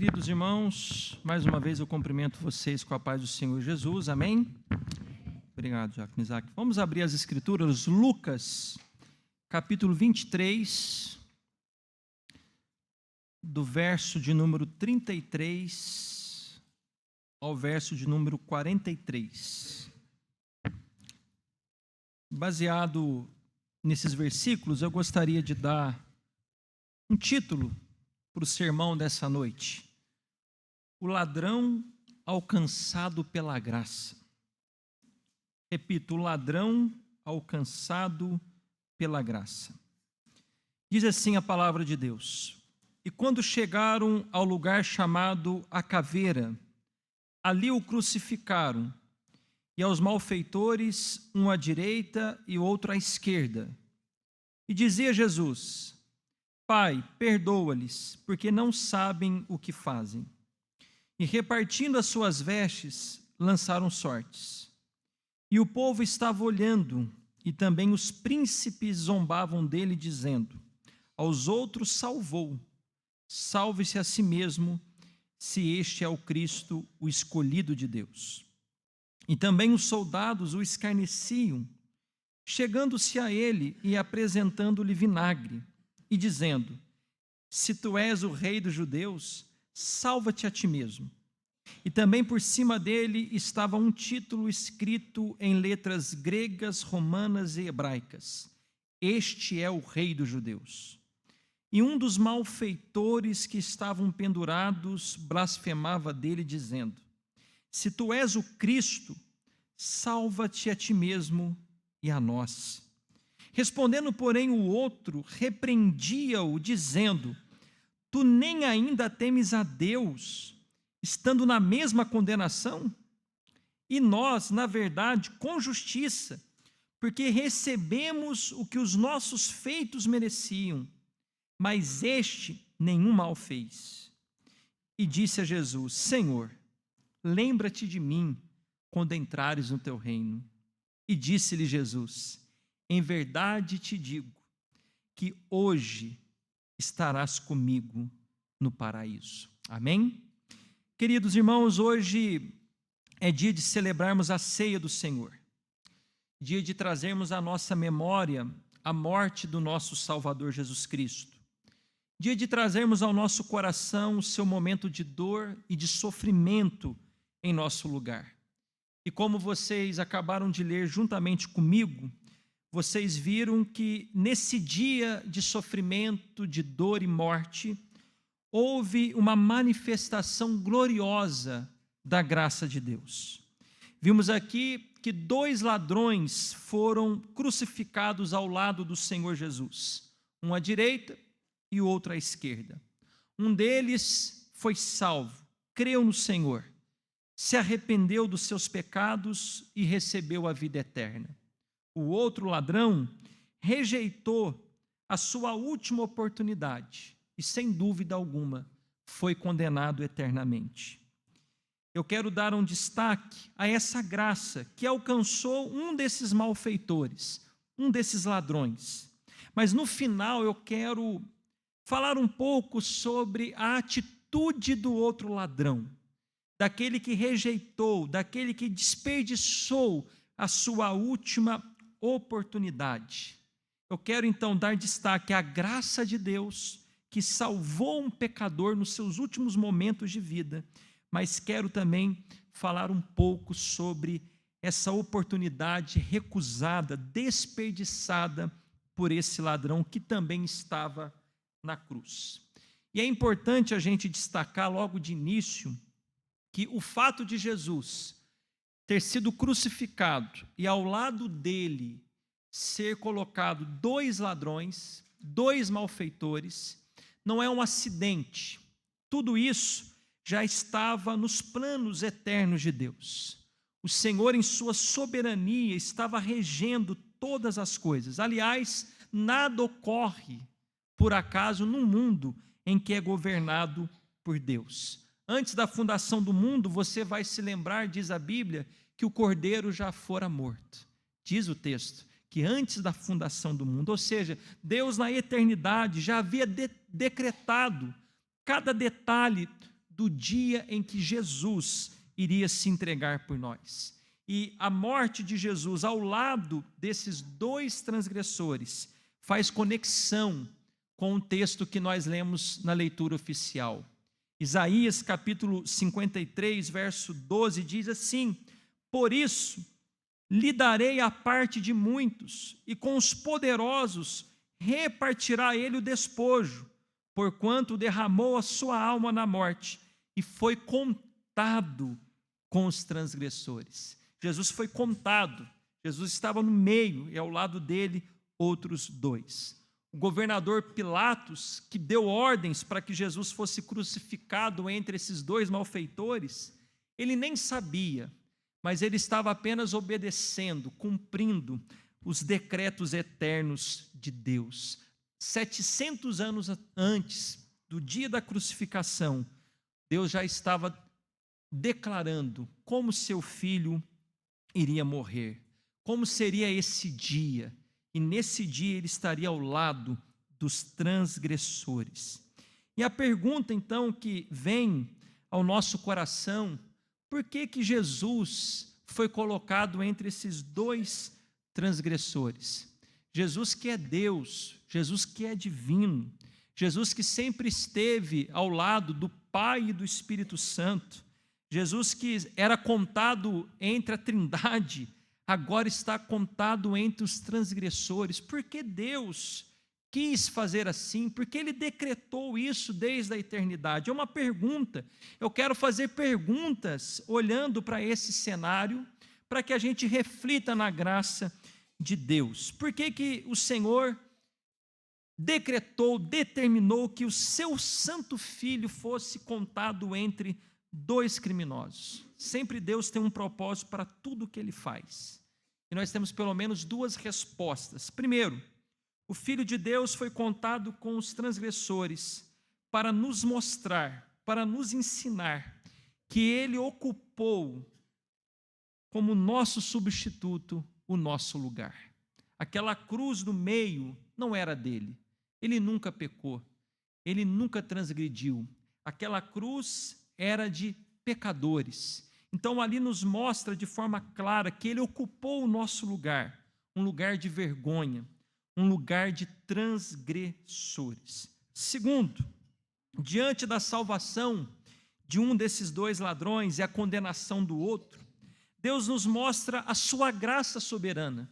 Queridos irmãos, mais uma vez eu cumprimento vocês com a paz do Senhor Jesus, amém? Obrigado, Jacob Isaac. Vamos abrir as escrituras, Lucas, capítulo 23, do verso de número 33 ao verso de número 43. Baseado nesses versículos, eu gostaria de dar um título para o sermão dessa noite: o ladrão alcançado pela graça. Repito, o ladrão alcançado pela graça. Diz assim a palavra de Deus: e quando chegaram ao lugar chamado a Caveira, ali o crucificaram, e aos malfeitores, um à direita e outro à esquerda. E dizia Jesus: Pai, perdoa-lhes, porque não sabem o que fazem. E repartindo as suas vestes, lançaram sortes. E o povo estava olhando, e também os príncipes zombavam dele, dizendo: aos outros salvou, salve-se a si mesmo, se este é o Cristo, o escolhido de Deus. E também os soldados o escarneciam, chegando-se a ele e apresentando-lhe vinagre, e dizendo: se tu és o rei dos judeus, salva-te a ti mesmo. E também por cima dele estava um título escrito em letras gregas, romanas e hebraicas: este é o rei dos judeus. E um dos malfeitores que estavam pendurados blasfemava dele, dizendo: se tu és o Cristo, salva-te a ti mesmo e a nós. Respondendo, porém, o outro repreendia-o, dizendo: tu nem ainda temes a Deus, estando na mesma condenação? E nós, na verdade, com justiça, porque recebemos o que os nossos feitos mereciam, mas este nenhum mal fez. E disse a Jesus: Senhor, lembra-te de mim quando entrares no teu reino. E disse-lhe Jesus: em verdade te digo que hoje estarás comigo no paraíso. Amém? Queridos irmãos, hoje é dia de celebrarmos a ceia do Senhor, dia de trazermos à nossa memória a morte do nosso Salvador Jesus Cristo, dia de trazermos ao nosso coração o seu momento de dor e de sofrimento em nosso lugar. E como vocês acabaram de ler juntamente comigo, vocês viram que nesse dia de sofrimento, de dor e morte, houve uma manifestação gloriosa da graça de Deus. Vimos aqui que 2 ladrões foram crucificados ao lado do Senhor Jesus, um à direita e o outro à esquerda. Um deles foi salvo, creu no Senhor, se arrependeu dos seus pecados e recebeu a vida eterna. O outro ladrão rejeitou a sua última oportunidade e, sem dúvida alguma, foi condenado eternamente. Eu quero dar um destaque a essa graça que alcançou um desses malfeitores, um desses ladrões. Mas no final eu quero falar um pouco sobre a atitude do outro ladrão, daquele que rejeitou, daquele que desperdiçou a sua última oportunidade. Eu quero então dar destaque à graça de Deus que salvou um pecador nos seus últimos momentos de vida, mas quero também falar um pouco sobre essa oportunidade recusada, desperdiçada por esse ladrão que também estava na cruz. E é importante a gente destacar logo de início que o fato de Jesus ter sido crucificado e ao lado dele ser colocado 2 ladrões, 2 malfeitores, não é um acidente. Tudo isso já estava nos planos eternos de Deus. O Senhor, em sua soberania, estava regendo todas as coisas. Aliás, nada ocorre por acaso no mundo em que é governado por Deus. Antes da fundação do mundo, você vai se lembrar, diz a Bíblia, que o cordeiro já fora morto. Diz o texto que antes da fundação do mundo, ou seja, Deus na eternidade já havia decretado cada detalhe do dia em que Jesus iria se entregar por nós. E a morte de Jesus ao lado desses dois transgressores faz conexão com o texto que nós lemos na leitura oficial. Isaías capítulo 53, verso 12 diz assim: por isso lhe darei a parte de muitos, e com os poderosos repartirá ele o despojo, porquanto derramou a sua alma na morte e foi contado com os transgressores. Jesus foi contado, Jesus estava no meio e ao lado dele outros dois. O governador Pilatos, que deu ordens para que Jesus fosse crucificado entre esses dois malfeitores, ele nem sabia, mas ele estava apenas obedecendo, cumprindo os decretos eternos de Deus. 700 anos antes do dia da crucificação, Deus já estava declarando como seu filho iria morrer, como seria esse dia, e nesse dia ele estaria ao lado dos transgressores. E a pergunta então que vem ao nosso coração: por que que Jesus foi colocado entre esses dois transgressores? Jesus que é Deus, Jesus que é divino, Jesus que sempre esteve ao lado do Pai e do Espírito Santo, Jesus que era contado entre a Trindade, agora está contado entre os transgressores. Por que Deus quis fazer assim? Por que Ele decretou isso desde a eternidade? É uma pergunta. Eu quero fazer perguntas olhando para esse cenário, para que a gente reflita na graça de Deus. Por que que o Senhor decretou, determinou que o seu santo Filho fosse contado entre dois criminosos? Sempre Deus tem um propósito para tudo o que Ele faz. E nós temos pelo menos duas respostas. Primeiro, o Filho de Deus foi contado com os transgressores para nos mostrar, para nos ensinar que Ele ocupou como nosso substituto o nosso lugar. Aquela cruz no meio não era dele. Ele nunca pecou. Ele nunca transgrediu. Aquela cruz era de pecadores. Então ali nos mostra de forma clara que Ele ocupou o nosso lugar, um lugar de vergonha, um lugar de transgressores. Segundo, diante da salvação de um desses dois ladrões e a condenação do outro, Deus nos mostra a sua graça soberana.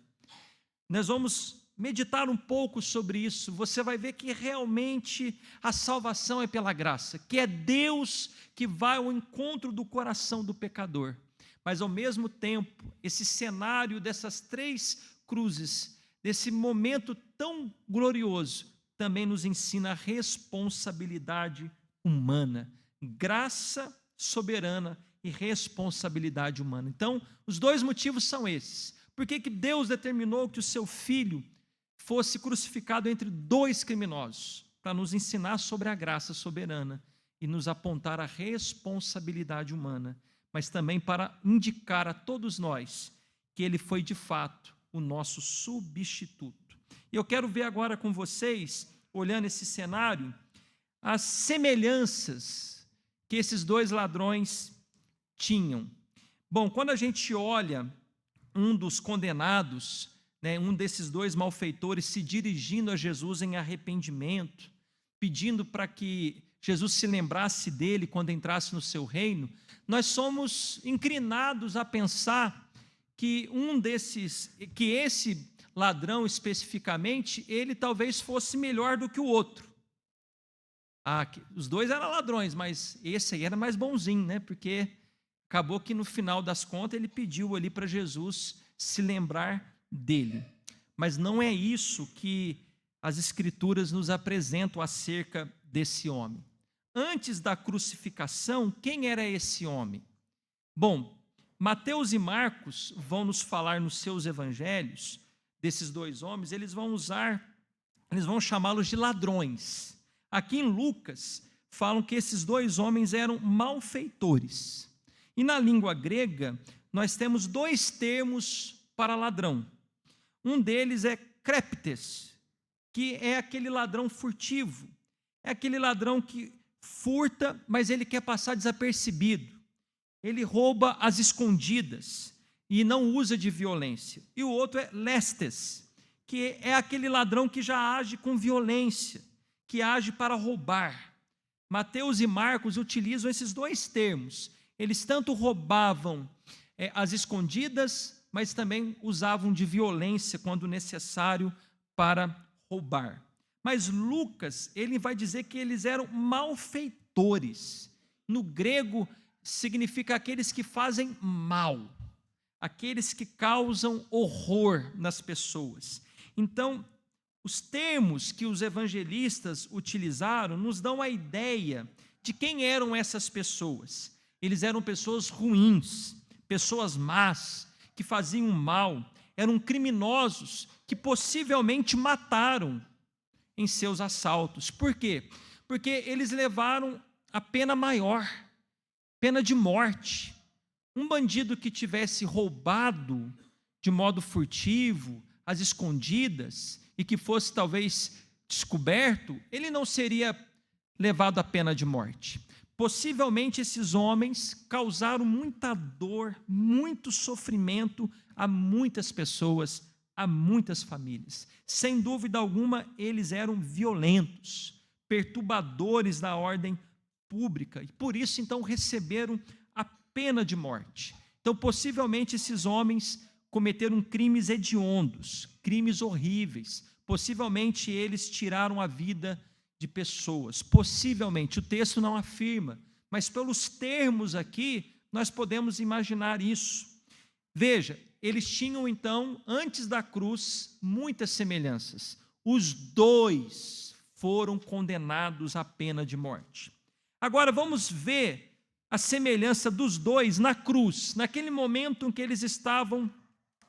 Nós vamos meditar um pouco sobre isso. Você vai ver que realmente a salvação é pela graça, que é Deus que vai ao encontro do coração do pecador. Mas ao mesmo tempo, esse cenário dessas três cruzes, desse momento tão glorioso, também nos ensina a responsabilidade humana, graça soberana e responsabilidade humana. Então, os dois motivos são esses. Por que que Deus determinou que o seu Filho fosse crucificado entre dois criminosos? Para nos ensinar sobre a graça soberana e nos apontar a responsabilidade humana, mas também para indicar a todos nós que Ele foi de fato o nosso substituto. E eu quero ver agora com vocês, olhando esse cenário, as semelhanças que esses dois ladrões tinham. Bom, quando a gente olha um dos condenados, um desses dois malfeitores se dirigindo a Jesus em arrependimento, pedindo para que Jesus se lembrasse dele quando entrasse no seu reino, nós somos inclinados a pensar que esse ladrão especificamente, ele talvez fosse melhor do que o outro. Os dois eram ladrões, mas esse aí era mais bonzinho, porque acabou que no final das contas ele pediu ali para Jesus se lembrar dele. Mas não é isso que as Escrituras nos apresentam acerca desse homem. Antes da crucificação, quem era esse homem? Bom, Mateus e Marcos vão nos falar nos seus evangelhos desses dois homens, eles vão chamá-los de ladrões. Aqui em Lucas, falam que esses dois homens eram malfeitores. E na língua grega, nós temos dois termos para ladrão. Um deles é kreptes, que é aquele ladrão furtivo, é aquele ladrão que furta, mas ele quer passar desapercebido. Ele rouba às escondidas e não usa de violência. E o outro é lestes, que é aquele ladrão que já age com violência, que age para roubar. Mateus e Marcos utilizam esses dois termos. Eles tanto roubavam às escondidas, mas também usavam de violência quando necessário para roubar. Mas Lucas, ele vai dizer que eles eram malfeitores. No grego, significa aqueles que fazem mal, aqueles que causam horror nas pessoas. Então, os termos que os evangelistas utilizaram nos dão a ideia de quem eram essas pessoas. Eles eram pessoas ruins, pessoas más, que faziam mal, eram criminosos que possivelmente mataram em seus assaltos. Por quê? Porque eles levaram a pena maior, pena de morte. Um bandido que tivesse roubado de modo furtivo, às escondidas, e que fosse talvez descoberto, ele não seria levado à pena de morte. Possivelmente esses homens causaram muita dor, muito sofrimento a muitas pessoas, a muitas famílias. Sem dúvida alguma, eles eram violentos, perturbadores da ordem pública, e por isso então receberam a pena de morte. Então, possivelmente esses homens cometeram crimes hediondos, crimes horríveis. Possivelmente eles tiraram a vida de pessoas. Possivelmente, o texto não afirma, mas pelos termos aqui, nós podemos imaginar isso. Veja, eles tinham então, antes da cruz, muitas semelhanças. Os dois foram condenados à pena de morte. Agora vamos ver a semelhança dos dois na cruz, naquele momento em que eles estavam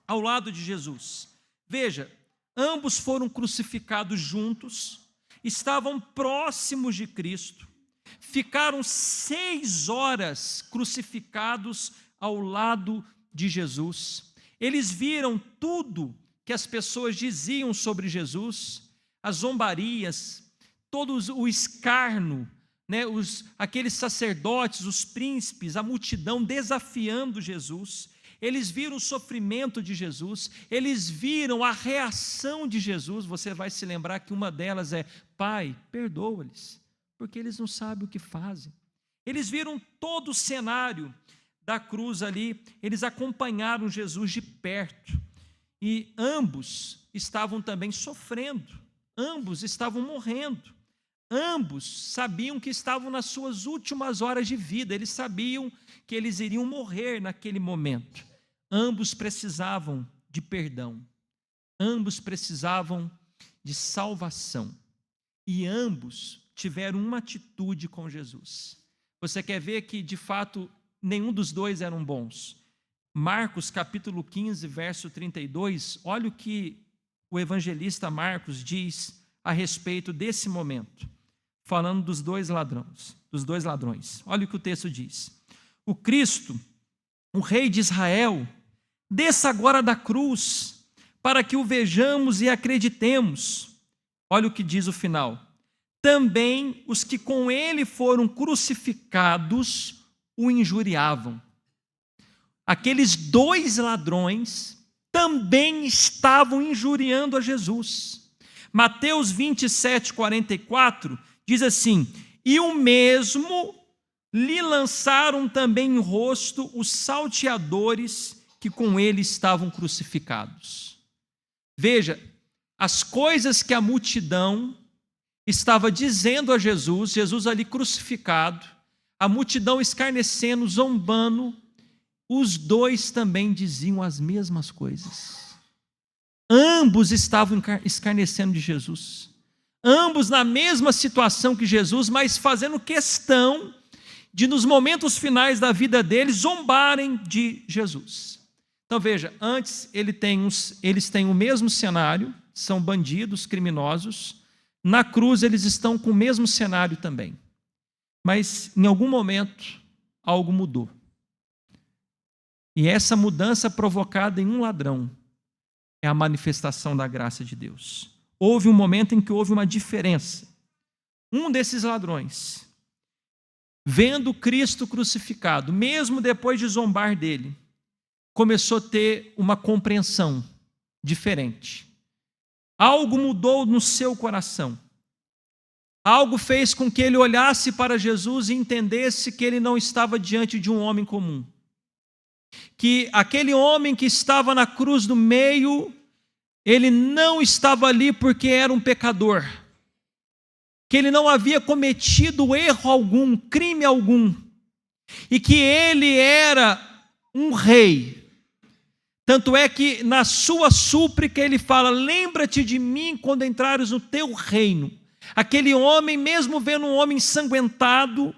ao lado de Jesus. Veja, ambos foram crucificados juntos, estavam próximos de Cristo, ficaram 6 horas crucificados ao lado de Jesus. Eles viram tudo que as pessoas diziam sobre Jesus, as zombarias, todo o escárnio, aqueles sacerdotes, os príncipes, a multidão desafiando Jesus. Eles viram o sofrimento de Jesus, eles viram a reação de Jesus. Você vai se lembrar que uma delas é: Pai, perdoa-lhes, porque eles não sabem o que fazem. Eles viram todo o cenário da cruz ali, eles acompanharam Jesus de perto, e ambos estavam também sofrendo, ambos estavam morrendo, ambos sabiam que estavam nas suas últimas horas de vida, eles sabiam que eles iriam morrer naquele momento. Ambos precisavam de perdão, ambos precisavam de salvação, e ambos tiveram uma atitude com Jesus. Você quer ver que, de fato, nenhum dos dois eram bons? Marcos capítulo 15, verso 32, olha o que o evangelista Marcos diz a respeito desse momento, falando dos dois ladrões. Olha o que o texto diz: o Cristo, o Rei de Israel, desça agora da cruz, para que o vejamos e acreditemos. Olha o que diz o final: também os que com ele foram crucificados o injuriavam. Aqueles 2 ladrões também estavam injuriando a Jesus. Mateus 27, 44 diz assim: e o mesmo lhe lançaram também em rosto os salteadores que com ele estavam crucificados. Veja, as coisas que a multidão estava dizendo a Jesus, Jesus ali crucificado, a multidão escarnecendo, zombando, os dois também diziam as mesmas coisas. Ambos estavam escarnecendo de Jesus, ambos na mesma situação que Jesus, mas fazendo questão de, nos momentos finais da vida deles, zombarem de Jesus. Então veja, antes eles têm o mesmo cenário, são bandidos, criminosos. Na cruz eles estão com o mesmo cenário também. Mas em algum momento algo mudou. E essa mudança provocada em um ladrão é a manifestação da graça de Deus. Houve um momento em que houve uma diferença. Um desses ladrões, vendo Cristo crucificado, mesmo depois de zombar dele, começou a ter uma compreensão diferente. Algo mudou no seu coração. Algo fez com que ele olhasse para Jesus e entendesse que ele não estava diante de um homem comum. Que aquele homem que estava na cruz do meio, ele não estava ali porque era um pecador. Que ele não havia cometido erro algum, crime algum. E que ele era um rei. Tanto é que na sua súplica ele fala: lembra-te de mim quando entrares no teu reino. Aquele homem, mesmo vendo um homem ensanguentado,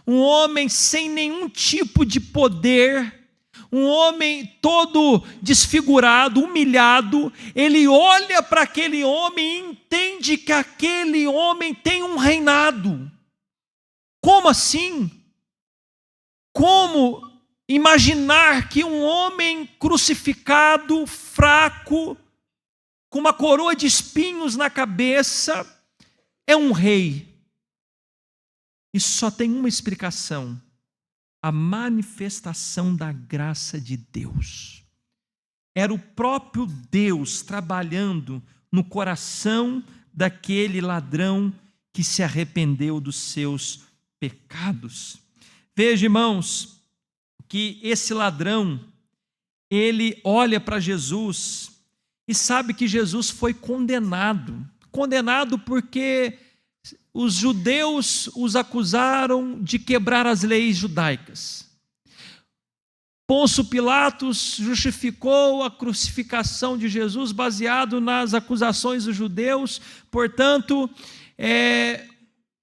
um homem sem nenhum tipo de poder, um homem todo desfigurado, humilhado, ele olha para aquele homem e entende que aquele homem tem um reinado. Como assim? Como imaginar que um homem crucificado, fraco, com uma coroa de espinhos na cabeça, é um rei? Isso só tem uma explicação: a manifestação da graça de Deus. Era o próprio Deus trabalhando no coração daquele ladrão que se arrependeu dos seus pecados. Veja, irmãos, que esse ladrão, ele olha para Jesus e sabe que Jesus foi condenado porque os judeus os acusaram de quebrar as leis judaicas. Pôncio Pilatos justificou a crucificação de Jesus baseado nas acusações dos judeus. Portanto,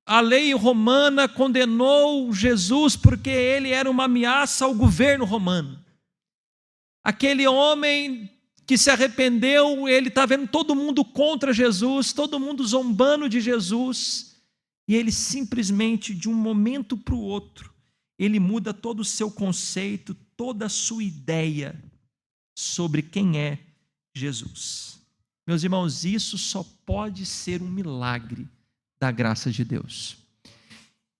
a lei romana condenou Jesus porque ele era uma ameaça ao governo romano. Aquele homem que se arrependeu, ele está vendo todo mundo contra Jesus, todo mundo zombando de Jesus, e ele simplesmente, de um momento para o outro, ele muda todo o seu conceito, toda a sua ideia sobre quem é Jesus. Meus irmãos, isso só pode ser um milagre da graça de Deus.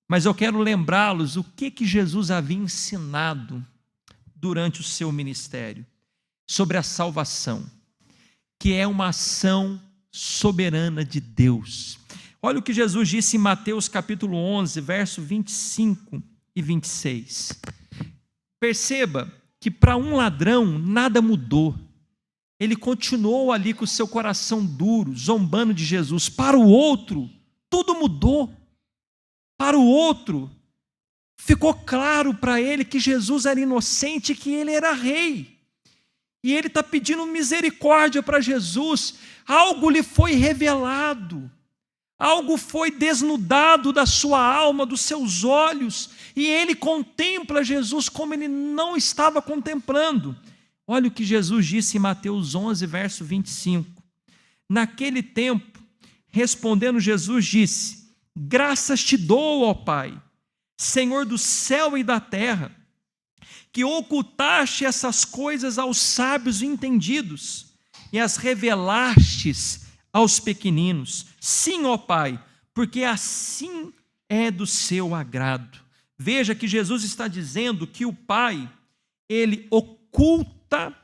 Mas eu quero lembrá-los o que Jesus havia ensinado durante o seu ministério sobre a salvação, que é uma ação soberana de Deus. Olha o que Jesus disse em Mateus capítulo 11, verso 25 e 26. Perceba que para um ladrão nada mudou. Ele continuou ali com o seu coração duro, zombando de Jesus. Para o outro, tudo mudou. Para o outro, ficou claro para ele que Jesus era inocente, que ele era rei. E ele está pedindo misericórdia para Jesus. Algo lhe foi revelado, algo foi desnudado da sua alma, dos seus olhos, e ele contempla Jesus como ele não estava contemplando. Olha o que Jesus disse em Mateus 11, verso 25. Naquele tempo, respondendo Jesus, disse: graças te dou, ó Pai, Senhor do céu e da terra, que ocultaste essas coisas aos sábios e entendidos, e as revelastes aos pequeninos. Sim, ó Pai, porque assim é do seu agrado. Veja que Jesus está dizendo que o Pai, ele oculta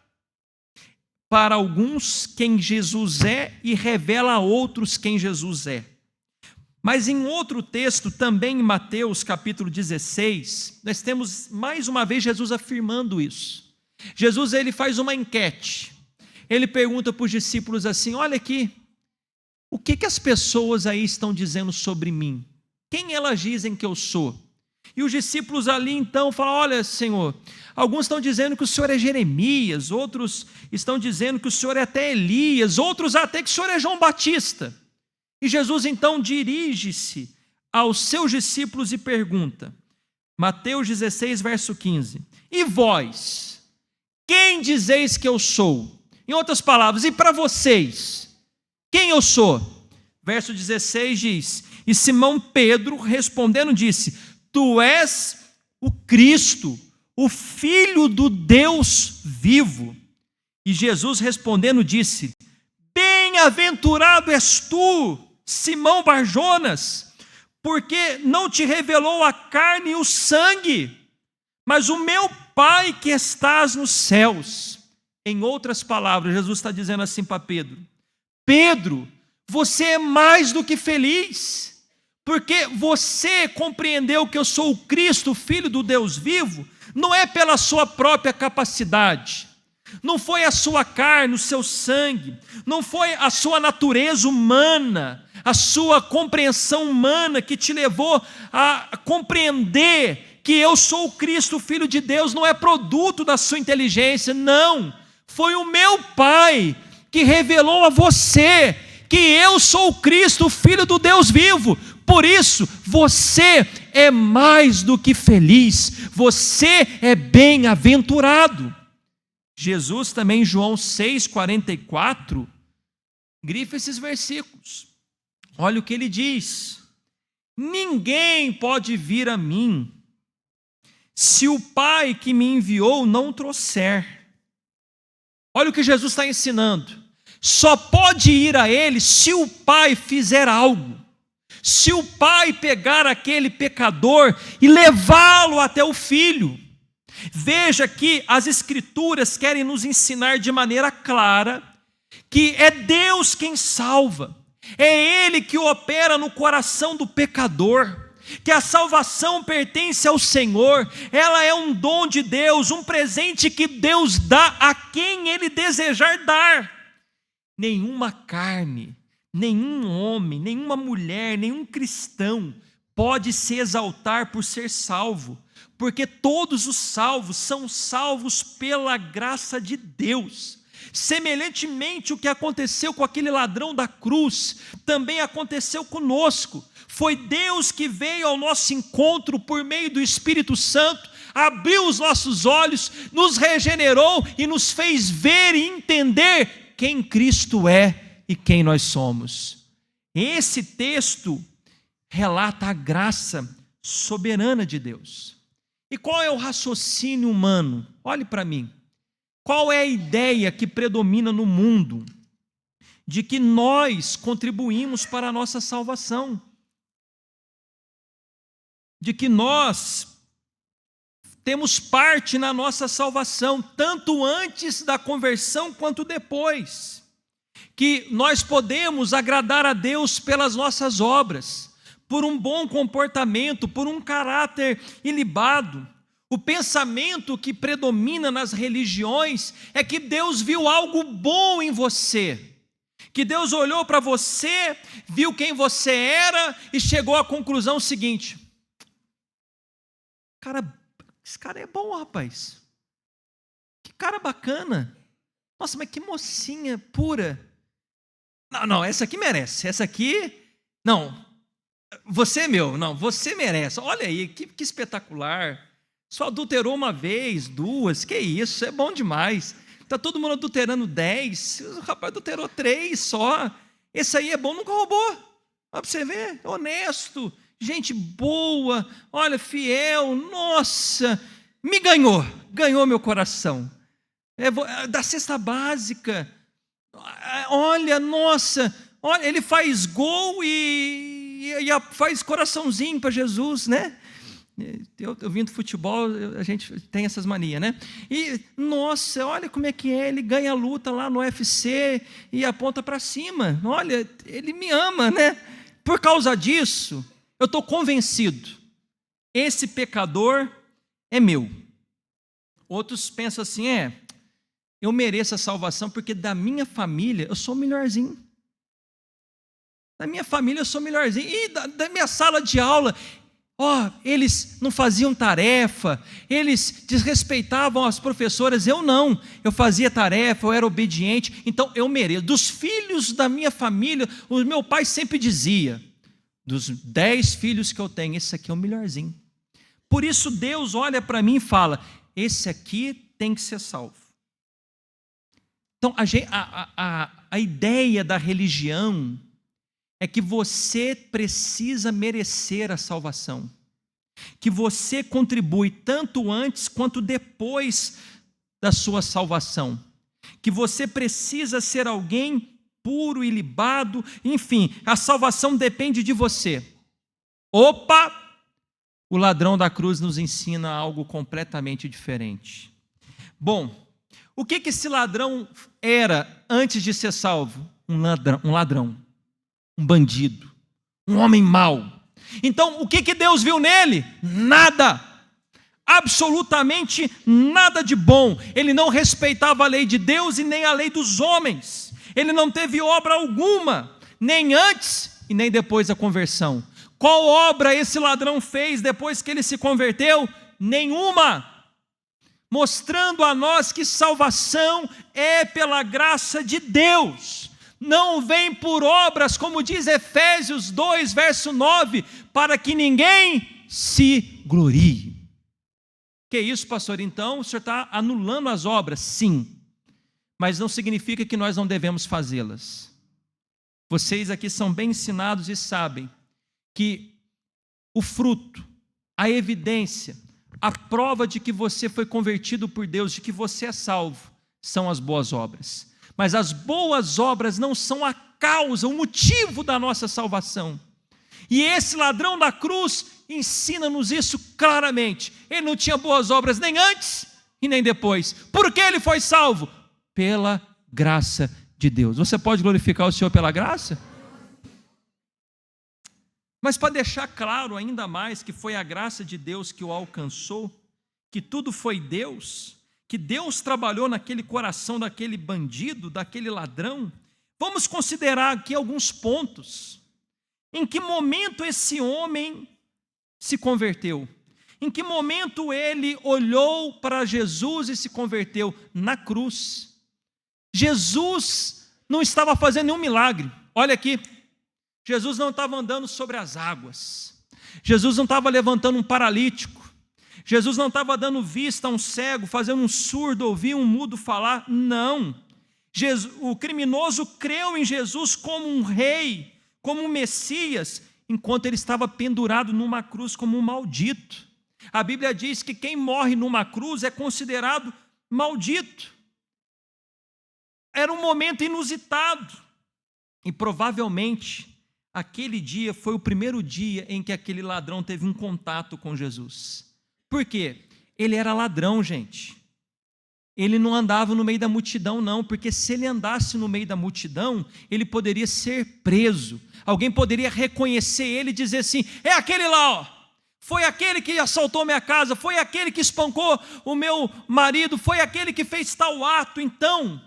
para alguns quem Jesus é e revela a outros quem Jesus é. Mas em outro texto, também em Mateus capítulo 16, nós temos mais uma vez Jesus afirmando isso. Jesus, ele faz uma enquete. Ele pergunta para os discípulos assim: olha aqui, o que as pessoas aí estão dizendo sobre mim? Quem elas dizem que eu sou? E os discípulos ali então falam: olha, Senhor, alguns estão dizendo que o Senhor é Jeremias, outros estão dizendo que o Senhor é até Elias, outros até que o Senhor é João Batista. E Jesus então dirige-se aos seus discípulos e pergunta, Mateus 16, verso 15: e vós, quem dizeis que eu sou? Em outras palavras, e para vocês, quem eu sou? Verso 16 diz: e Simão Pedro respondendo disse: tu és o Cristo, o Filho do Deus vivo. E Jesus respondendo disse: bem-aventurado és tu, Simão Barjonas, porque não te revelou a carne e o sangue, mas o meu Pai que estás nos céus. Em outras palavras, Jesus está dizendo assim para Pedro: Pedro, você é mais do que feliz, porque você compreendeu que eu sou o Cristo, o Filho do Deus vivo, não é pela sua própria capacidade, não foi a sua carne, o seu sangue, não foi a sua natureza humana, a sua compreensão humana que te levou a compreender que eu sou o Cristo, o Filho de Deus, não é produto da sua inteligência, não, foi o meu Pai que revelou a você que eu sou o Cristo, o Filho do Deus vivo. Por isso, você é mais do que feliz, você é bem-aventurado. Jesus também, em João 6,44, grifa esses versículos. Olha o que ele diz: ninguém pode vir a mim se o Pai que me enviou não o trouxer. Olha o que Jesus está ensinando. Só pode ir a ele se o Pai fizer algo. Se o Pai pegar aquele pecador e levá-lo até o Filho. Veja que as Escrituras querem nos ensinar de maneira clara que é Deus quem salva. É Ele que opera no coração do pecador. Que a salvação pertence ao Senhor, ela é um dom de Deus, um presente que Deus dá a quem Ele desejar dar. Nenhuma carne, nenhum homem, nenhuma mulher, nenhum cristão pode se exaltar por ser salvo, porque todos os salvos são salvos pela graça de Deus. Semelhantemente, o que aconteceu com aquele ladrão da cruz, também aconteceu conosco. Foi Deus que veio ao nosso encontro por meio do Espírito Santo, abriu os nossos olhos, nos regenerou e nos fez ver e entender quem Cristo é e quem nós somos. Esse texto relata a graça soberana de Deus. E qual é o raciocínio humano? Olhe para mim. Qual é a ideia que predomina no mundo de que nós contribuímos para a nossa salvação? De que nós temos parte na nossa salvação, tanto antes da conversão quanto depois. Que nós podemos agradar a Deus pelas nossas obras, por um bom comportamento, por um caráter ilibado. O pensamento que predomina nas religiões é que Deus viu algo bom em você, que Deus olhou para você, viu quem você era e chegou à conclusão seguinte: esse cara é bom, rapaz, que cara bacana, nossa, mas que mocinha pura, não, essa aqui merece, essa aqui, não, você você merece, olha aí, que espetacular. Só adulterou uma vez, duas, que isso, é bom demais. Está todo mundo adulterando 10, o rapaz adulterou 3 só. Esse aí é bom, nunca roubou. Olha para você ver, honesto, gente boa, olha, fiel, nossa, me ganhou meu coração. Da cesta básica, olha, nossa, olha, ele faz gol e faz coraçãozinho para Jesus, né? Eu vim do futebol, a gente tem essas manias, né? E, nossa, olha como é que é, ele ganha a luta lá no UFC e aponta para cima. Olha, ele me ama, né? Por causa disso, eu estou convencido, esse pecador é meu. Outros pensam assim, eu mereço a salvação porque da minha família eu sou o melhorzinho. Da minha família eu sou o melhorzinho. E da minha sala de aula... eles não faziam tarefa, eles desrespeitavam as professoras, eu não, eu fazia tarefa, eu era obediente, então eu mereço. Dos filhos da minha família, o meu pai sempre dizia, dos 10 filhos que eu tenho, esse aqui é o melhorzinho. Por isso Deus olha para mim e fala, esse aqui tem que ser salvo. Então a ideia da religião é que você precisa merecer a salvação, que você contribui tanto antes quanto depois da sua salvação, que você precisa ser alguém puro, ilibado, enfim, a salvação depende de você. Opa! O ladrão da cruz nos ensina algo completamente diferente. Bom, o que esse ladrão era antes de ser salvo? Um ladrão, um bandido, um homem mau. Então, o que Deus viu nele? Nada, absolutamente nada de bom. Ele não respeitava a lei de Deus e nem a lei dos homens. Ele não teve obra alguma, nem antes e nem depois da conversão. Qual obra esse ladrão fez depois que ele se converteu? Nenhuma. Mostrando a nós que salvação é pela graça de Deus. Não vem por obras, como diz Efésios 2, verso 9, para que ninguém se glorie. Que isso, pastor? Então, o senhor está anulando as obras? Sim, mas não significa que nós não devemos fazê-las. Vocês aqui são bem ensinados e sabem que o fruto, a evidência, a prova de que você foi convertido por Deus, de que você é salvo, são as boas obras. Mas as boas obras não são a causa, o motivo da nossa salvação. E esse ladrão da cruz ensina-nos isso claramente. Ele não tinha boas obras nem antes e nem depois. Por que ele foi salvo? Pela graça de Deus. Você pode glorificar o Senhor pela graça? Mas para deixar claro ainda mais que foi a graça de Deus que o alcançou, que tudo foi Deus, que Deus trabalhou naquele coração daquele bandido, daquele ladrão, vamos considerar aqui alguns pontos. Em que momento esse homem se converteu? Em que momento ele olhou para Jesus e se converteu? Na cruz. Jesus não estava fazendo nenhum milagre. Olha aqui. Jesus não estava andando sobre as águas. Jesus não estava levantando um paralítico. Jesus não estava dando vista a um cego, fazendo um surdo ouvir, um mudo falar. Não. O criminoso creu em Jesus como um rei, como um Messias, enquanto ele estava pendurado numa cruz como um maldito. A Bíblia diz que quem morre numa cruz é considerado maldito. Era um momento inusitado. E provavelmente aquele dia foi o primeiro dia em que aquele ladrão teve um contato com Jesus. Por quê? Ele era ladrão, gente. Ele não andava no meio da multidão, não, porque se ele andasse no meio da multidão, ele poderia ser preso. Alguém poderia reconhecer ele e dizer assim: é aquele lá, ó. Foi aquele que assaltou minha casa, foi aquele que espancou o meu marido, foi aquele que fez tal ato. Então,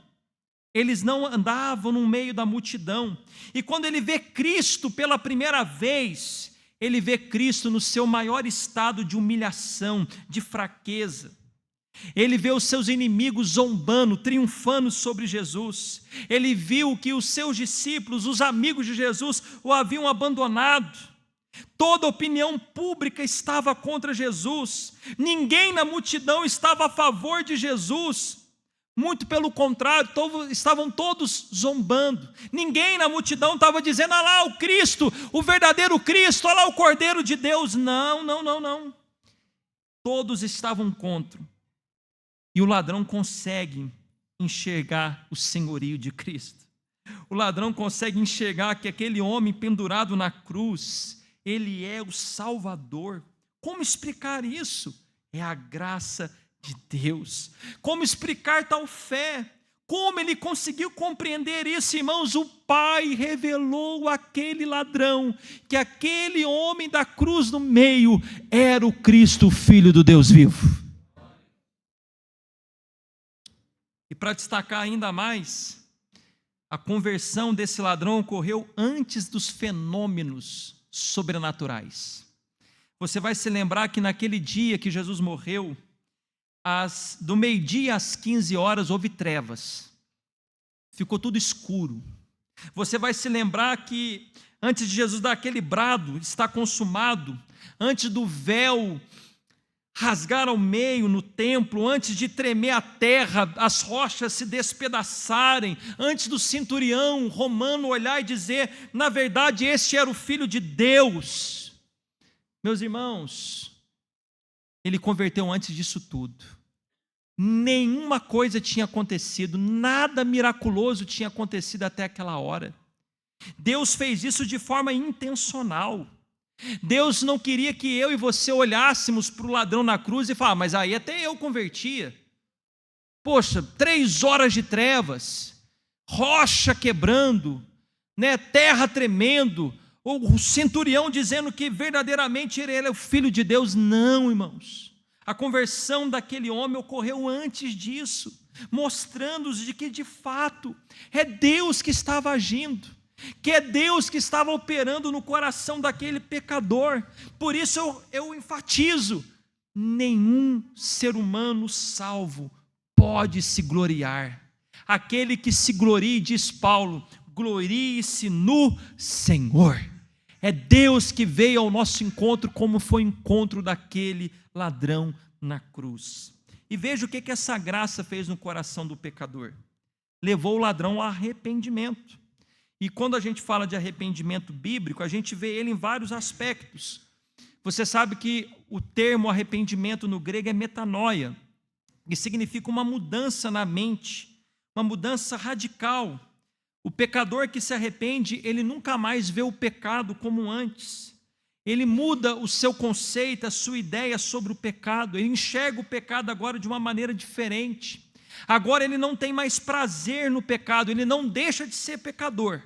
eles não andavam no meio da multidão. E quando ele vê Cristo pela primeira vez, ele vê Cristo no seu maior estado de humilhação, de fraqueza. Ele vê os seus inimigos zombando, triunfando sobre Jesus. Ele viu que os seus discípulos, os amigos de Jesus, o haviam abandonado. Toda a opinião pública estava contra Jesus. Ninguém na multidão estava a favor de Jesus. Muito pelo contrário, estavam todos zombando. Ninguém na multidão estava dizendo: olha lá o Cristo, o verdadeiro Cristo, olha lá o Cordeiro de Deus. Não, não, não, não. Todos estavam contra. E o ladrão consegue enxergar o senhorio de Cristo. O ladrão consegue enxergar que aquele homem pendurado na cruz, ele é o Salvador. Como explicar isso? É a graça de Deus. Como explicar tal fé? Como ele conseguiu compreender isso, irmãos? O Pai revelou àquele ladrão que aquele homem da cruz no meio era o Cristo, o Filho do Deus vivo. E para destacar ainda mais, a conversão desse ladrão ocorreu antes dos fenômenos sobrenaturais. Você vai se lembrar que naquele dia que Jesus morreu, do meio-dia às 15 horas houve trevas, ficou tudo escuro. Você vai se lembrar que antes de Jesus dar aquele brado, está consumado, antes do véu rasgar ao meio no templo, antes de tremer a terra, as rochas se despedaçarem, antes do centurião romano olhar e dizer: na verdade este era o Filho de Deus. Meus irmãos, ele converteu antes disso tudo. Nenhuma coisa tinha acontecido, nada miraculoso tinha acontecido até aquela hora. Deus fez isso de forma intencional. Deus não queria que eu e você olhássemos para o ladrão na cruz e falar, mas aí até eu convertia. Poxa, 3 horas de trevas, rocha quebrando, né, terra tremendo, o centurião dizendo que verdadeiramente ele é o Filho de Deus. Não, irmãos. A conversão daquele homem ocorreu antes disso, mostrando-nos de que de fato é Deus que estava agindo, que é Deus que estava operando no coração daquele pecador. Por isso eu enfatizo, nenhum ser humano salvo pode se gloriar. Aquele que se glorie, diz Paulo, glorie-se no Senhor. É Deus que veio ao nosso encontro, como foi o encontro daquele ladrão na cruz. E veja o que essa graça fez no coração do pecador. Levou o ladrão ao arrependimento. E quando a gente fala de arrependimento bíblico, a gente vê ele em vários aspectos. Você sabe que o termo arrependimento no grego é metanoia, que significa uma mudança na mente, uma mudança radical. O pecador que se arrepende, ele nunca mais vê o pecado como antes. Ele muda o seu conceito, a sua ideia sobre o pecado. Ele enxerga o pecado agora de uma maneira diferente. Agora ele não tem mais prazer no pecado, ele não deixa de ser pecador.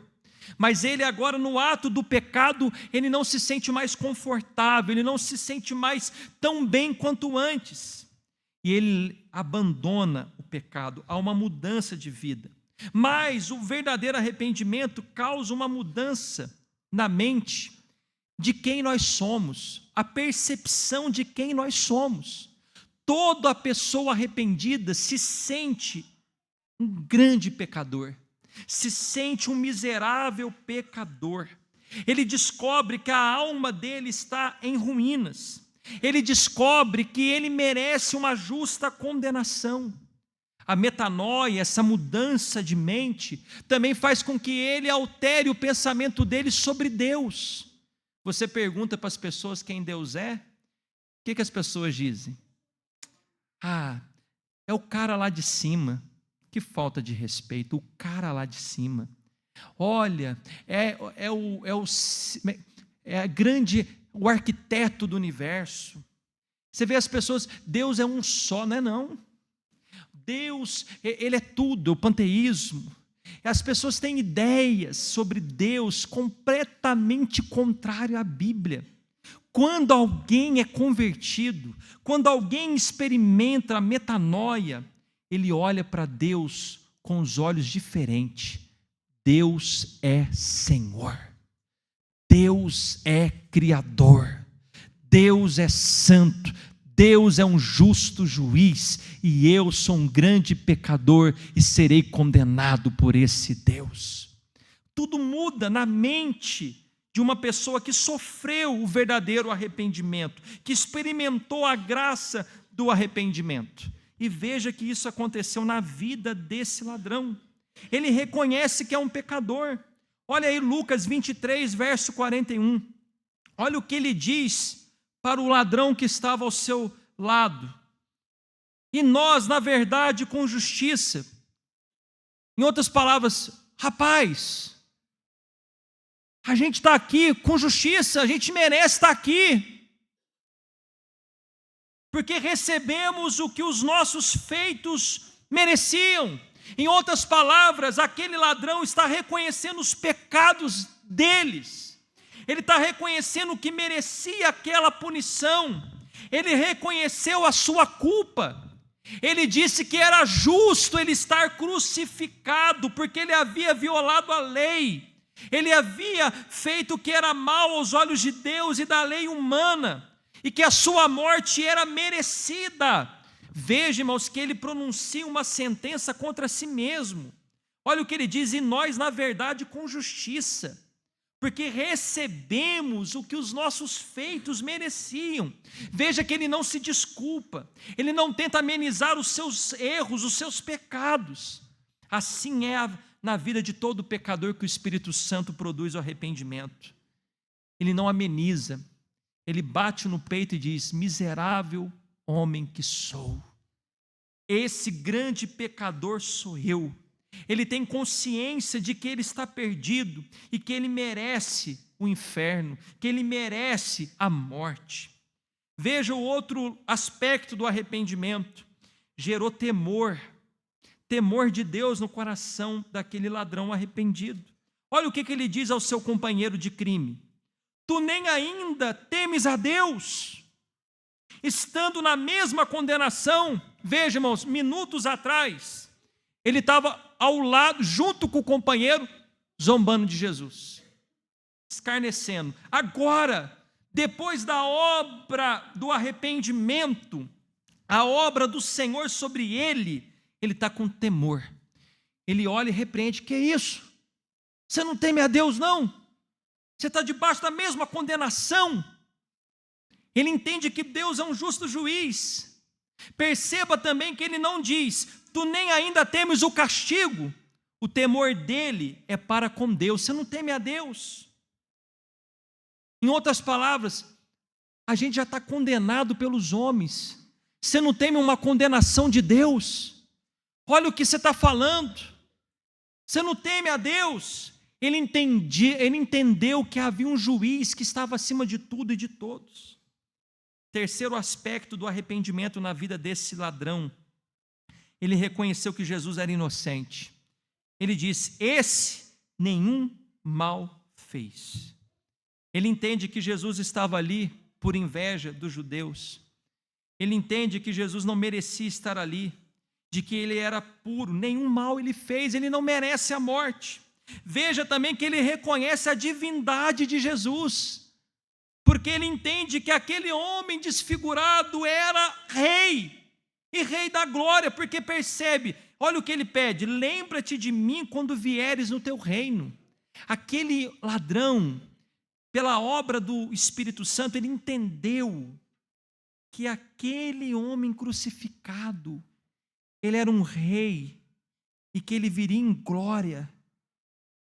Mas ele agora, no ato do pecado, ele não se sente mais confortável, ele não se sente mais tão bem quanto antes. E ele abandona o pecado, há uma mudança de vida. Mas o verdadeiro arrependimento causa uma mudança na mente de quem nós somos, a percepção de quem nós somos. Toda pessoa arrependida se sente um grande pecador, se sente um miserável pecador. Ele descobre que a alma dele está em ruínas. Ele descobre que ele merece uma justa condenação. A metanoia, essa mudança de mente, também faz com que ele altere o pensamento dele sobre Deus. Você pergunta para as pessoas quem Deus é, o que as pessoas dizem? Ah, é o cara lá de cima. Que falta de respeito, o cara lá de cima. Olha, o arquiteto do universo. Você vê as pessoas, Deus é um só, não é não. Deus, ele é tudo, o panteísmo. As pessoas têm ideias sobre Deus completamente contrárias à Bíblia. Quando alguém é convertido, quando alguém experimenta a metanoia, ele olha para Deus com os olhos diferentes. Deus é Senhor, Deus é Criador, Deus é santo, Deus é um justo juiz, e eu sou um grande pecador e serei condenado por esse Deus. Tudo muda na mente de uma pessoa que sofreu o verdadeiro arrependimento, que experimentou a graça do arrependimento. E veja que isso aconteceu na vida desse ladrão. Ele reconhece que é um pecador. Olha aí Lucas 23, verso 41. Olha o que ele diz para o ladrão que estava ao seu lado. E nós, na verdade, com justiça. Em outras palavras, rapaz, a gente está aqui com justiça, a gente merece estar aqui, porque recebemos o que os nossos feitos mereciam. Em outras palavras, aquele ladrão está reconhecendo os pecados deles, ele está reconhecendo que merecia aquela punição, ele reconheceu a sua culpa, ele disse que era justo ele estar crucificado, porque ele havia violado a lei, ele havia feito o que era mal aos olhos de Deus e da lei humana, e que a sua morte era merecida. Veja, irmãos, que ele pronuncia uma sentença contra si mesmo. Olha o que ele diz: e nós, na verdade, com justiça, porque recebemos o que os nossos feitos mereciam. Veja que ele não se desculpa, ele não tenta amenizar os seus erros, os seus pecados. Assim é na vida de todo pecador que o Espírito Santo produz o arrependimento. Ele não ameniza, ele bate no peito e diz: miserável homem que sou, esse grande pecador sou eu, Ele tem consciência de que ele está perdido e que ele merece o inferno, que ele merece a morte. Veja o outro aspecto do arrependimento: gerou temor de Deus no coração daquele ladrão arrependido. Olha o que ele diz ao seu companheiro de crime: tu nem ainda temes a Deus, estando na mesma condenação. Veja, irmãos, minutos atrás, ele estava ao lado, junto com o companheiro, zombando de Jesus, escarnecendo. Agora, depois da obra do arrependimento, a obra do Senhor sobre ele está com temor. Ele olha e repreende: que é isso? Você não teme a Deus, não? Você está debaixo da mesma condenação. Ele entende que Deus é um justo juiz. Perceba também que ele não diz: tu nem ainda temes o castigo. O temor dele é para com Deus. Você não teme a Deus. Em outras palavras, a gente já está condenado pelos homens. Você não teme uma condenação de Deus? Olha o que você está falando. Você não teme a Deus? Ele entendeu que havia um juiz que estava acima de tudo e de todos. Terceiro aspecto do arrependimento na vida desse ladrão: ele reconheceu que Jesus era inocente. Ele disse: esse nenhum mal fez. Ele entende que Jesus estava ali por inveja dos judeus. Ele entende que Jesus não merecia estar ali, de que ele era puro, nenhum mal ele fez, ele não merece a morte. Veja também que ele reconhece a divindade de Jesus, porque ele entende que aquele homem desfigurado era rei, e rei da glória, porque percebe, olha o que ele pede: lembra-te de mim quando vieres no teu reino. Aquele ladrão, pela obra do Espírito Santo, ele entendeu que aquele homem crucificado, ele era um rei, e que ele viria em glória,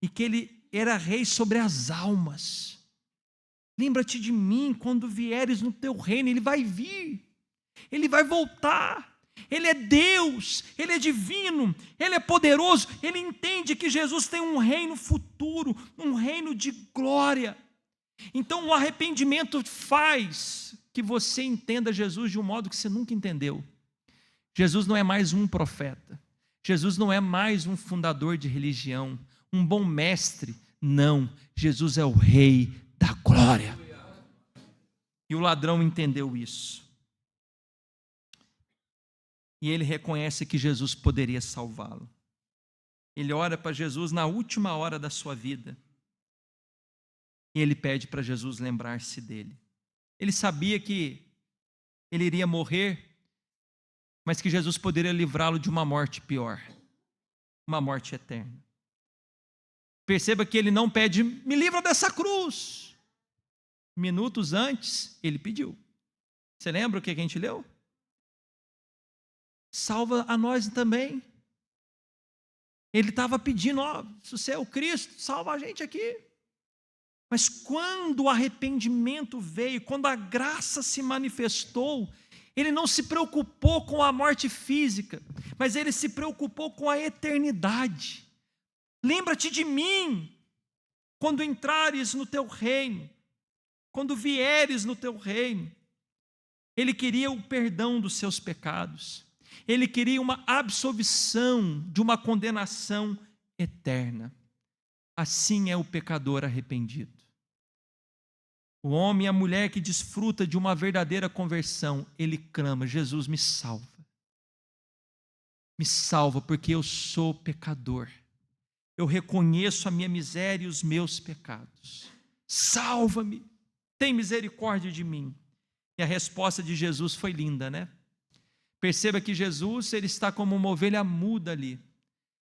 e que ele era rei sobre as almas. Lembra-te de mim quando vieres no teu reino. Ele vai vir, ele vai voltar, ele é Deus, ele é divino, ele é poderoso. Ele entende que Jesus tem um reino futuro, um reino de glória. Então o arrependimento faz que você entenda Jesus de um modo que você nunca entendeu. Jesus não é mais um profeta, Jesus não é mais um fundador de religião, um bom mestre. Não, Jesus é o rei da glória. E o ladrão entendeu isso. E ele reconhece que Jesus poderia salvá-lo. Ele ora para Jesus na última hora da sua vida. E ele pede para Jesus lembrar-se dele. Ele sabia que ele iria morrer, mas que Jesus poderia livrá-lo de uma morte pior, uma morte eterna. Perceba que ele não pede: me livra dessa cruz. Minutos antes, ele pediu. Você lembra o que a gente leu? Salva a nós também. Ele estava pedindo: ó, se você é o Cristo, salva a gente aqui. Mas quando o arrependimento veio, quando a graça se manifestou, ele não se preocupou com a morte física, mas ele se preocupou com a eternidade. Lembra-te de mim quando entrares no teu reino, quando vieres no teu reino. Ele queria o perdão dos seus pecados, ele queria uma absolvição de uma condenação eterna. Assim é o pecador arrependido. O homem e a mulher que desfruta de uma verdadeira conversão, ele clama: Jesus, me salva. Me salva, porque eu sou pecador. Eu reconheço a minha miséria e os meus pecados. Salva-me, tem misericórdia de mim. E a resposta de Jesus foi linda, né? Perceba que Jesus, ele está como uma ovelha muda ali.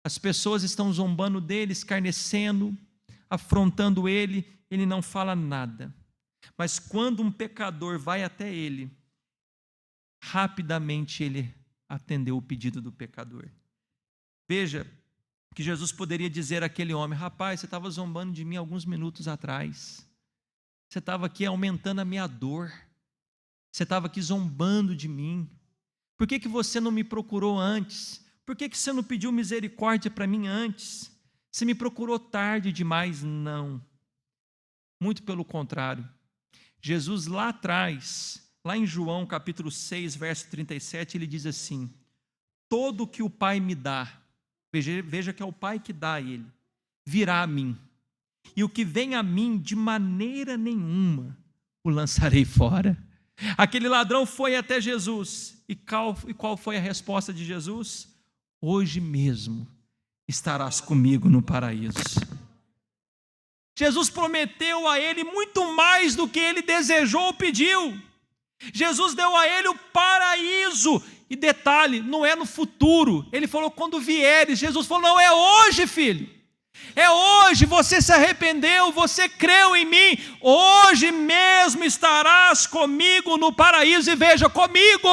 As pessoas estão zombando dele, escarnecendo, afrontando ele, ele não fala nada. Mas quando um pecador vai até ele, rapidamente ele atendeu o pedido do pecador. Veja que Jesus poderia dizer àquele homem: rapaz, você estava zombando de mim alguns minutos atrás, você estava aqui aumentando a minha dor, você estava aqui zombando de mim, por que você não me procurou antes? Por que você não pediu misericórdia para mim antes? Você me procurou tarde demais? Não. Muito pelo contrário. Jesus lá atrás, lá em João capítulo 6, verso 37, ele diz assim: todo o que o Pai me dá, veja que é o Pai que dá a ele, virá a mim. E o que vem a mim, de maneira nenhuma o lançarei fora. Aquele ladrão foi até Jesus. E qual foi a resposta de Jesus? Hoje mesmo estarás comigo no paraíso. Jesus prometeu a ele muito mais do que ele desejou ou pediu. Jesus deu a ele o paraíso. E detalhe, não é no futuro. Ele falou quando vieres. Jesus falou, não, é hoje, filho. É hoje, você se arrependeu, você creu em mim. Hoje mesmo estarás comigo no paraíso. E veja, comigo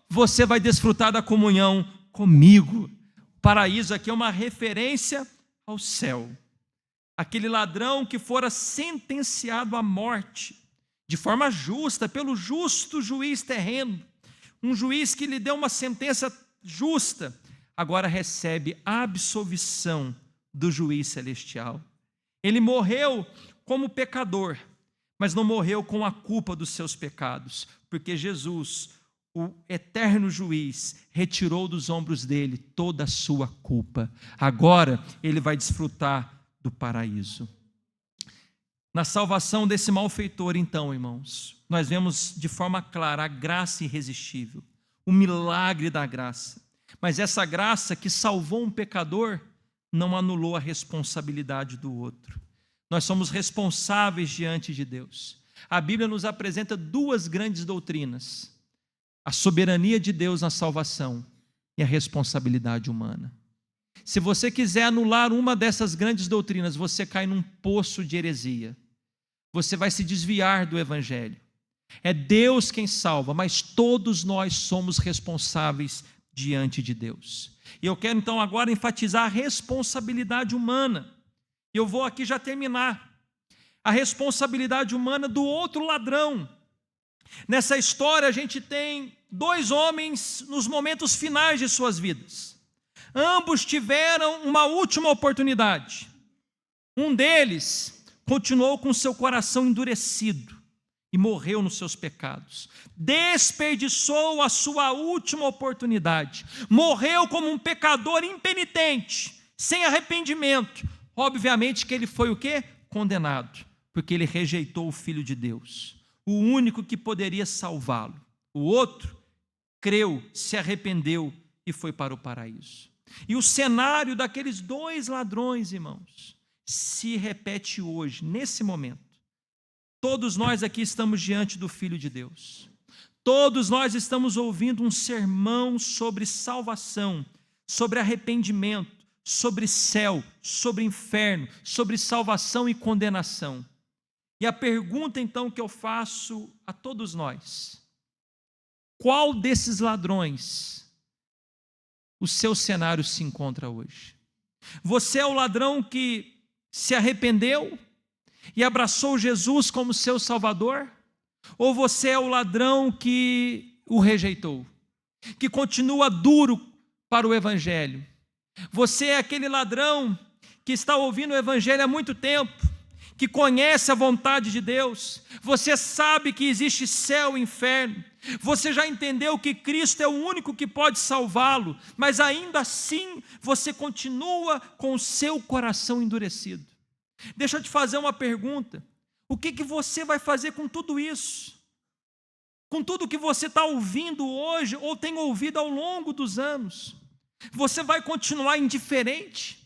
você vai desfrutar da comunhão comigo. O paraíso aqui é uma referência ao céu. Aquele ladrão que fora sentenciado à morte, de forma justa, pelo justo juiz terreno, um juiz que lhe deu uma sentença justa, agora recebe a absolvição do juiz celestial. Ele morreu como pecador, mas não morreu com a culpa dos seus pecados, porque Jesus, o eterno juiz, retirou dos ombros dele toda a sua culpa. Agora ele vai desfrutar do paraíso. Na salvação desse malfeitor, então, irmãos, nós vemos de forma clara a graça irresistível, o milagre da graça. Mas essa graça que salvou um pecador não anulou a responsabilidade do outro. Nós somos responsáveis diante de Deus. A Bíblia nos apresenta duas grandes doutrinas: a soberania de Deus na salvação e a responsabilidade humana. Se você quiser anular uma dessas grandes doutrinas, você cai num poço de heresia. Você vai se desviar do Evangelho. É Deus quem salva, mas todos nós somos responsáveis diante de Deus. E eu quero então agora enfatizar a responsabilidade humana. E eu vou aqui já terminar. A responsabilidade humana do outro ladrão. Nessa história a gente tem dois homens nos momentos finais de suas vidas. Ambos tiveram uma última oportunidade. Um deles continuou com seu coração endurecido e morreu nos seus pecados. Desperdiçou a sua última oportunidade. Morreu como um pecador impenitente, sem arrependimento. Obviamente que ele foi o quê? Condenado, porque ele rejeitou o Filho de Deus, o único que poderia salvá-lo. O outro creu, se arrependeu e foi para o paraíso. E o cenário daqueles dois ladrões, irmãos, se repete hoje, nesse momento. Todos nós aqui estamos diante do Filho de Deus. Todos nós estamos ouvindo um sermão sobre salvação, sobre arrependimento, sobre céu, sobre inferno, sobre salvação e condenação. E a pergunta então que eu faço a todos nós: qual desses ladrões o seu cenário se encontra hoje? Você é o ladrão que se arrependeu e abraçou Jesus como seu Salvador? Ou você é o ladrão que o rejeitou, que continua duro para o Evangelho? Você é aquele ladrão que está ouvindo o Evangelho há muito tempo, que conhece a vontade de Deus, você sabe que existe céu e inferno, você já entendeu que Cristo é o único que pode salvá-lo, mas ainda assim você continua com o seu coração endurecido. Deixa eu te fazer uma pergunta: o que você vai fazer com tudo isso? Com tudo que você está ouvindo hoje ou tem ouvido ao longo dos anos? Você vai continuar indiferente?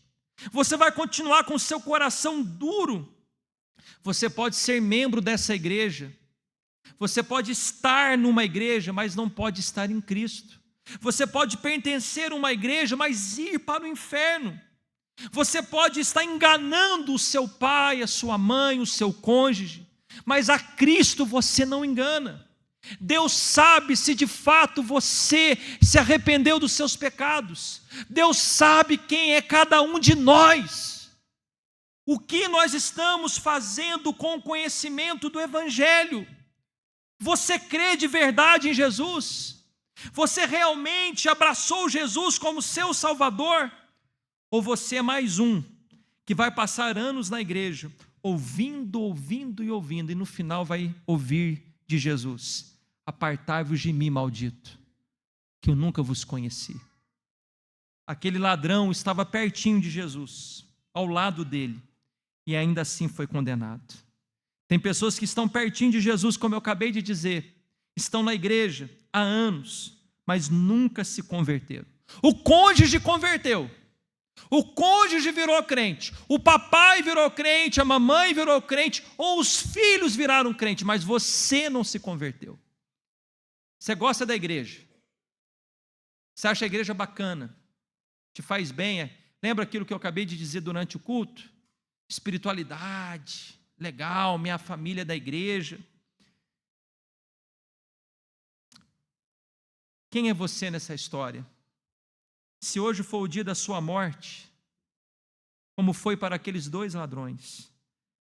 Você vai continuar com o seu coração duro? Você pode ser membro dessa igreja, você pode estar numa igreja, mas não pode estar em Cristo. Você pode pertencer a uma igreja, mas ir para o inferno. Você pode estar enganando o seu pai, a sua mãe, o seu cônjuge, mas a Cristo você não engana. Deus sabe se de fato você se arrependeu dos seus pecados. Deus sabe quem é cada um de nós. O que nós estamos fazendo com o conhecimento do Evangelho? Você crê de verdade em Jesus? Você realmente abraçou Jesus como seu Salvador? Ou você é mais um que vai passar anos na igreja, ouvindo, ouvindo e ouvindo, e no final vai ouvir de Jesus: apartai-vos de mim, maldito, que eu nunca vos conheci. Aquele ladrão estava pertinho de Jesus, ao lado dele, e ainda assim foi condenado. Tem pessoas que estão pertinho de Jesus, como eu acabei de dizer, estão na igreja há anos, mas nunca se converteram. O cônjuge converteu, o cônjuge virou crente, o papai virou crente, a mamãe virou crente, ou os filhos viraram crente, mas você não se converteu. Você gosta da igreja, você acha a igreja bacana, te faz bem, lembra aquilo que eu acabei de dizer durante o culto? Espiritualidade, legal, minha família é da igreja. Quem é você nessa história? Se hoje for o dia da sua morte, como foi para aqueles 2 ladrões,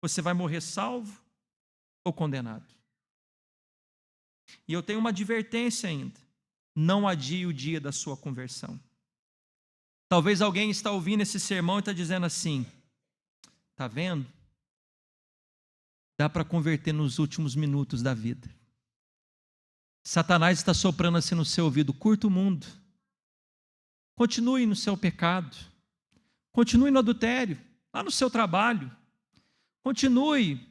você vai morrer salvo ou condenado? E eu tenho uma advertência ainda: não adie o dia da sua conversão. Talvez alguém está ouvindo esse sermão e está dizendo assim: está vendo? Dá para converter nos últimos minutos da vida. Satanás está soprando assim no seu ouvido: curta o mundo, continue no seu pecado, continue no adultério, lá no seu trabalho, continue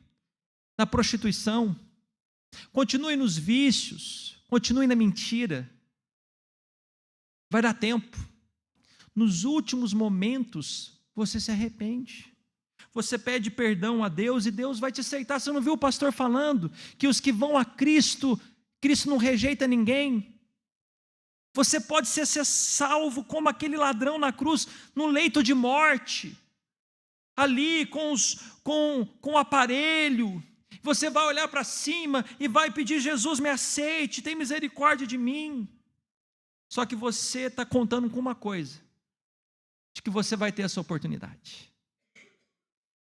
na prostituição, continue nos vícios, continue na mentira. Vai dar tempo. Nos últimos momentos você se arrepende, você pede perdão a Deus e Deus vai te aceitar. Você não viu o pastor falando que os que vão a Cristo, Cristo não rejeita ninguém? Você pode ser salvo como aquele ladrão na cruz, no leito de morte, ali com o aparelho. Você vai olhar para cima e vai pedir: Jesus, me aceite, tem misericórdia de mim. Só que você está contando com uma coisa, de que você vai ter essa oportunidade.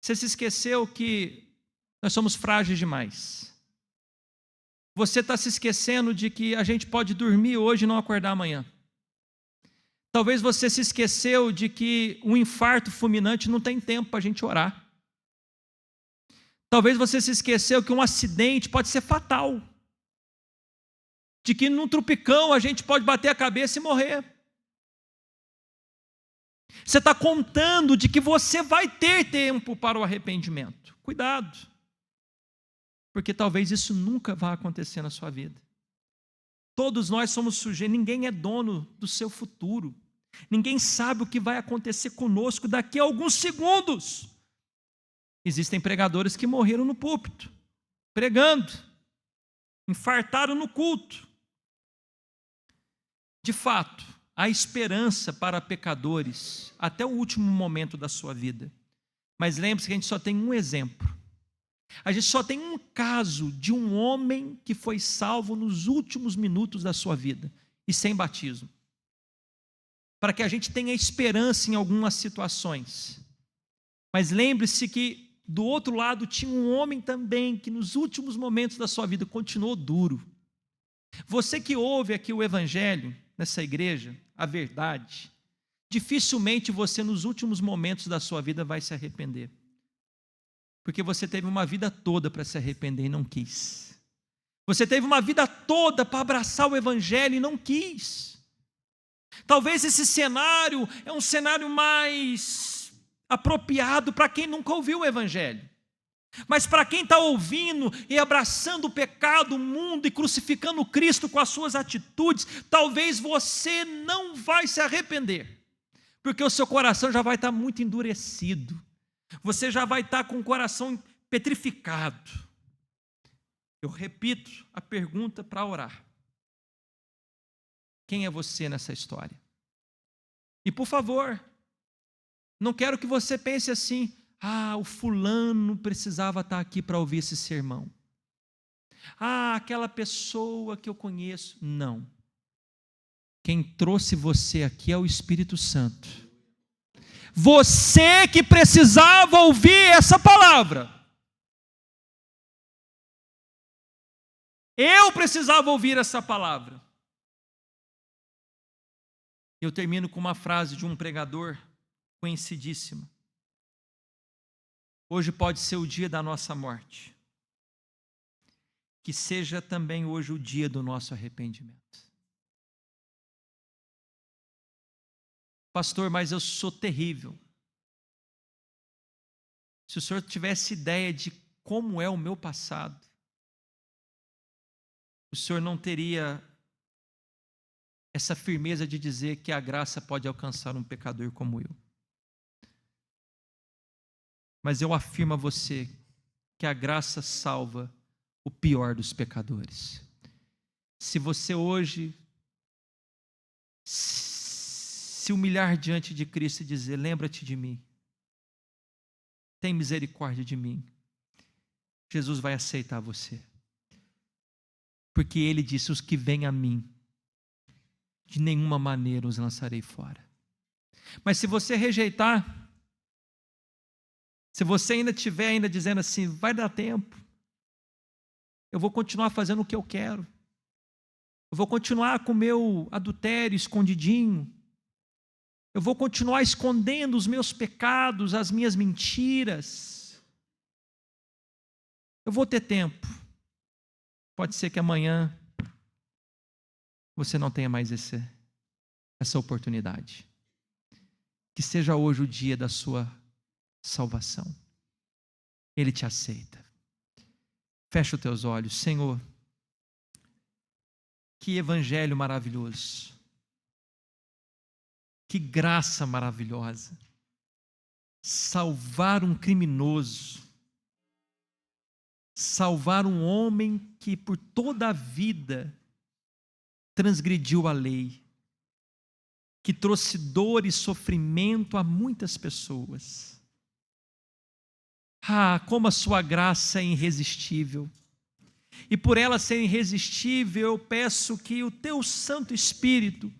Você se esqueceu que nós somos frágeis demais. Você está se esquecendo de que a gente pode dormir hoje e não acordar amanhã. Talvez você se esqueceu de que um infarto fulminante não tem tempo para a gente orar. Talvez você se esqueceu que um acidente pode ser fatal. De que num tropicão a gente pode bater a cabeça e morrer. Você está contando de que você vai ter tempo para o arrependimento. Cuidado, porque talvez isso nunca vá acontecer na sua vida. Todos nós somos sujeitos, ninguém é dono do seu futuro. Ninguém sabe o que vai acontecer conosco daqui a alguns segundos. Existem pregadores que morreram no púlpito, pregando, infartaram no culto. De fato, há esperança para pecadores até o último momento da sua vida. Mas lembre-se que a gente só tem um exemplo. A gente só tem um caso de um homem que foi salvo nos últimos minutos da sua vida e sem batismo. Para que a gente tenha esperança em algumas situações. Mas lembre-se que do outro lado tinha um homem também que nos últimos momentos da sua vida continuou duro. Você que ouve aqui o evangelho nessa igreja, a verdade, dificilmente você nos últimos momentos da sua vida vai se arrepender. Porque você teve uma vida toda para se arrepender e não quis. Você teve uma vida toda para abraçar o evangelho e não quis. Talvez esse cenário é um cenário mais apropriado para quem nunca ouviu o evangelho. Mas para quem está ouvindo e abraçando o pecado, o mundo e crucificando Cristo com as suas atitudes, talvez você não vai se arrepender, porque o seu coração já vai estar muito endurecido, você já vai estar com o coração petrificado. Eu repito a pergunta para orar: quem é você nessa história? E por favor, não quero que você pense assim: o fulano precisava estar aqui para ouvir esse sermão. Aquela pessoa que eu conheço. Não. Quem trouxe você aqui é o Espírito Santo. Você que precisava ouvir essa palavra. Eu precisava ouvir essa palavra. Eu termino com uma frase de um pregador conhecidíssimo. Hoje pode ser o dia da nossa morte. Que seja também hoje o dia do nosso arrependimento. Pastor, mas eu sou terrível. Se o senhor tivesse ideia de como é o meu passado, o senhor não teria essa firmeza de dizer que a graça pode alcançar um pecador como eu. Mas eu afirmo a você que a graça salva o pior dos pecadores. Se você hoje se humilhar diante de Cristo e dizer: lembra-te de mim, tem misericórdia de mim, Jesus vai aceitar você. Porque Ele disse: os que vêm a mim, de nenhuma maneira os lançarei fora. Mas se você rejeitar, se você ainda estiver dizendo assim: vai dar tempo, eu vou continuar fazendo o que eu quero, eu vou continuar com o meu adultério escondidinho, eu vou continuar escondendo os meus pecados, as minhas mentiras, eu vou ter tempo. Pode ser que amanhã você não tenha mais essa oportunidade. Que seja hoje o dia da sua salvação. Ele te aceita. Fecha os teus olhos. Senhor, que evangelho maravilhoso. Que graça maravilhosa. Salvar um criminoso. Salvar um homem que por toda a vida transgrediu a lei, que trouxe dor e sofrimento a muitas pessoas. Ah, como a sua graça é irresistível. E por ela ser irresistível, eu peço que o teu Santo Espírito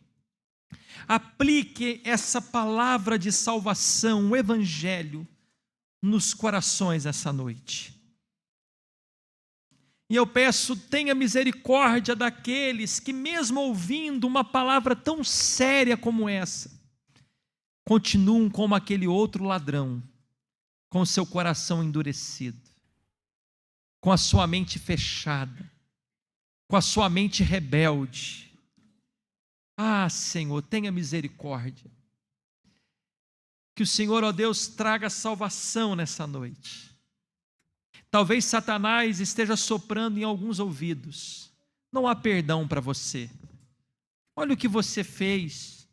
aplique essa palavra de salvação, o Evangelho, nos corações essa noite. E eu peço, tenha misericórdia daqueles que, mesmo ouvindo uma palavra tão séria como essa, continuam como aquele outro ladrão, com o seu coração endurecido, com a sua mente fechada, com a sua mente rebelde. Ah, Senhor, tenha misericórdia. Que o Senhor, ó Deus, traga salvação nessa noite. Talvez Satanás esteja soprando em alguns ouvidos. Não há perdão para você. Olha o que você fez.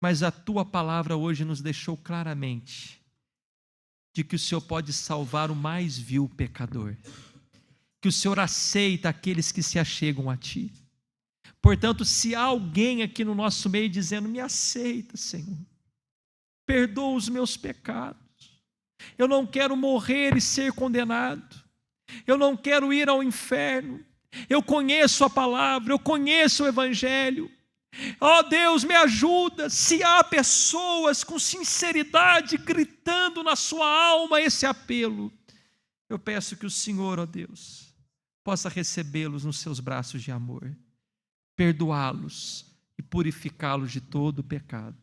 Mas a tua palavra hoje nos deixou claramente de que o Senhor pode salvar o mais vil pecador. Que o Senhor aceita aqueles que se achegam a ti. Portanto, se há alguém aqui no nosso meio dizendo: me aceita, Senhor, perdoa os meus pecados. Eu não quero morrer e ser condenado. Eu não quero ir ao inferno. Eu conheço a palavra, eu conheço o Evangelho. Ó Deus, me ajuda. Se há pessoas com sinceridade gritando na sua alma esse apelo, eu peço que o Senhor, ó Deus, possa recebê-los nos seus braços de amor, perdoá-los e purificá-los de todo o pecado,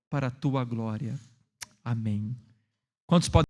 para a tua glória. Amém. Quantos podem